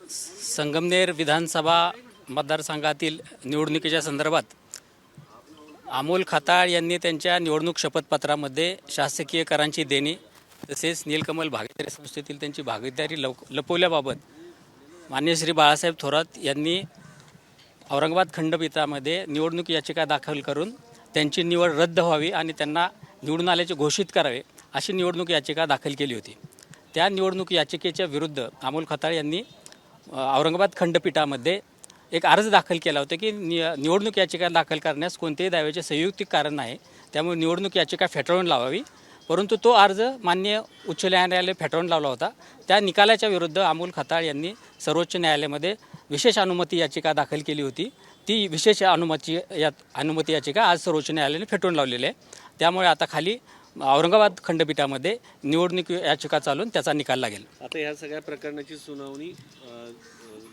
संगमनेर विधानसभा मतदारसंघातील निवडणुकीच्या संदर्भात अमोल खताळ यांनी त्यांच्या निवडणूक शपथपत्रामध्ये शासकीय करांची देणी तसेच नीलकमल भागीदारी संस्थेतील त्यांची भागीदारी लपवल्याबाबत माननीय श्री बाळासाहेब थोरात यांनी औरंगाबाद खंडपीठामध्ये निवडणूक याचिका दाखल करून त्यांची निवड रद्द व्हावी आणि त्यांना निवडून आल्याचे घोषित करावे अशी निवडणूक याचिका दाखल केली होती। त्या निवडणूक याचिकेच्या विरुद्ध अमोल खताळ यांनी औरंगाबाद खंडपीठामध्ये एक अर्ज दाखल केला होता की निवडणूक याचिका दाखल करण्यास कोणतेही दाव्याचे संयुक्तिक कारण नाही, त्यामुळे निवडणूक याचिका फेटाळून लावावी। परंतु तो अर्ज माननीय उच्च न्यायालयाने फेटाळून लावला होता। त्या निकालाच्या विरुद्ध अमोल खताळ यांनी सर्वोच्च न्यायालयामध्ये विशेष अनुमती याचिका दाखल केली होती। ती विशेष अनुमती याचिका आज सर्वोच्च न्यायालयाने फेटाळून लावलेली आहे। त्यामुळे आता खाली औरंगाबाद खंडपीठामध्ये निवडणूक याचिका चालून त्याचा निकाल लागेल। आता या सगळ्या प्रकरणाची सुनावणी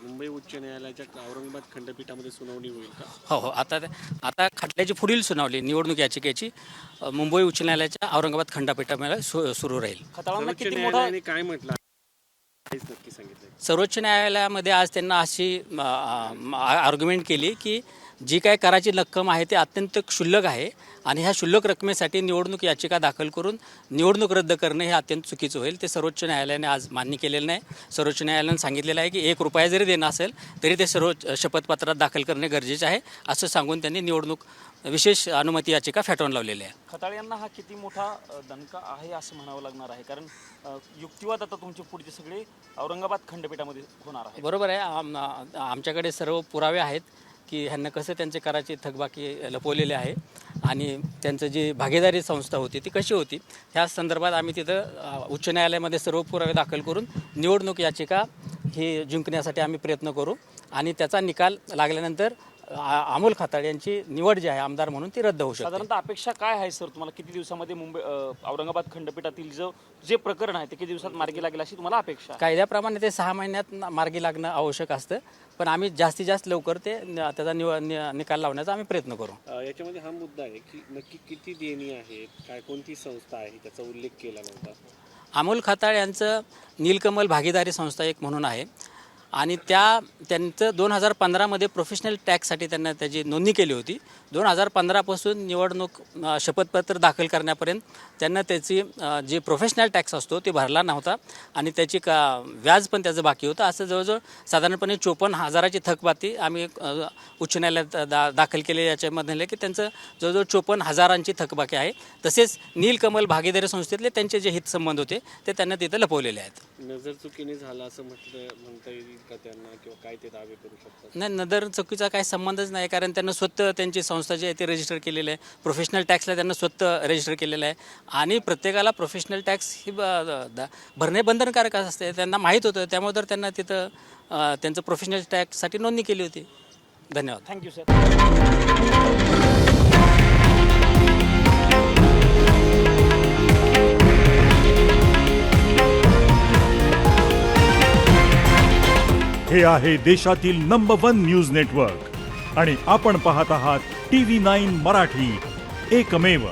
मुंबई उच्च न्यायालयाच्या औरंगाबाद खंडपीठामध्ये सुनावणी होईल का? हो, आता खटल्याची पुढील सुनावणी निवडणूक याचिकेची मुंबई उच्च न्यायालयाच्या औरंगाबाद खंडपीठामध्ये सुरू राहील। काय म्हटलं नक्की सांगितलं? सर्वोच्च न्यायालयामध्ये आज त्यांना अशी आर्ग्युमेंट केली की जी काय कराची रक्कम आहे ती अत्यंत क्षुल्लक आहे आणि ह्या क्षुल्लक रकमेसाठी निवडणूक याचिका दाखल करून निवडणूक रद्द करणे हे अत्यंत चुकीचं होईल। ते सर्वोच्च न्यायालयाने आज मान्य केलेलं नाही। सर्वोच्च न्यायालयाने सांगितलेलं आहे की 1 रुपया जरी देणं असेल तरी ते शपथपत्रात दाखल करणे गरजेचे आहे असं सांगून त्यांनी निवडणूक विशेष अनुमती याचिका फेटाळून लावलेली आहे। खताळ यांना हा किती मोठा दणका आहे असं म्हणावं लागणार आहे, कारण युक्तिवाद आता तुमचे पुढचे सगळे औरंगाबाद खंडपीठामध्ये होणार आहे। बरोबर आहे, आमच्याकडे सर्व पुरावे आहेत की ह्यांना कसं त्यांचे कराची थकबाकी लपवलेले आहे आणि त्यांचं जी भागीदारी संस्था होती ती कशी होती ह्या संदर्भात आम्ही तिथं उच्च न्यायालयामध्ये सर्व पुरावे दाखल करून निवडणूक याचिका ही जिंकण्यासाठी आम्ही प्रयत्न करू आणि त्याचा निकाल लागल्यानंतर अमोल खताळ यांची निवड जी आहे आमदार म्हणून ती रद्द होऊ शकते। साधारणतः अपेक्षा काय आहे सर तुम्हाला? किती दिवसामध्ये औरंगाबाद खंडपीठातील जे प्रकरण आहे ते किती दिवसात मार्गी लागेल अशी तुम्हाला अपेक्षा? कायद्याप्रमाणे ते 6 महिन्यात मार्गी लागणं आवश्यक असतं, पण आम्ही जास्तीत जास्त लवकर त्याचा निकाल लावण्याचा आम्ही प्रयत्न करू। याच्यामध्ये हा मुद्दा आहे की नक्की किती देणी आहेत, काय कोणती संस्था आहे त्याचा उल्लेख केला नव्हता। अमोल खताळ यांचं नीलकमल भागीदारी संस्था एक म्हणून आहे आणि त्यांचं 2015मध्ये प्रोफेशनल टॅक्ससाठी त्यांना त्याची नोंदणी केली होती। 2015पासून निवडणूक शपथपत्र दाखल करण्यापर्यंत त्यांना त्याची जी प्रोफेशनल टॅक्स असतो ते भरला नव्हता आणि त्याची व्याज पण त्याचं बाकी होतं। असं जवळजवळ साधारणपणे 54,000ची थकबाकी आम्ही उच्च न्यायालयात दाखल केले। याच्यामध्ये की त्यांचं जवळजवळ 54,000ची थकबाकी आहे। तसेच नीलकमल भागीदारी संस्थेतले त्यांचे जे हितसंबंध होते ते त्यांना तिथं लपवलेले आहेत। नजर चुकीने झाला असं म्हणता येईल का त्यांना, किंवा काय ते दावे करू शकतात? नाही, नजर चुकीचा काही संबंधच नाही, कारण त्यांना स्वतः त्यांची संस्था जी आहे ते रजिस्टर केलेलं आहे। प्रोफेशनल टॅक्सला त्यांना स्वतः रजिस्टर केलेलं आहे आणि प्रत्येकाला प्रोफेशनल टॅक्स ही भरणे बंधनकारक असते, त्यांना माहीत होतं। त्यामुळे तर त्यांना तिथं त्यांचं प्रोफेशनल टॅक्ससाठी नोंदणी केली होती। धन्यवाद। Thank you sir. हे आहे देशातील नंबर 1 न्यूज नेटवर्क आणि आपण पाहत आहात TV9 मराठी, एकमेव।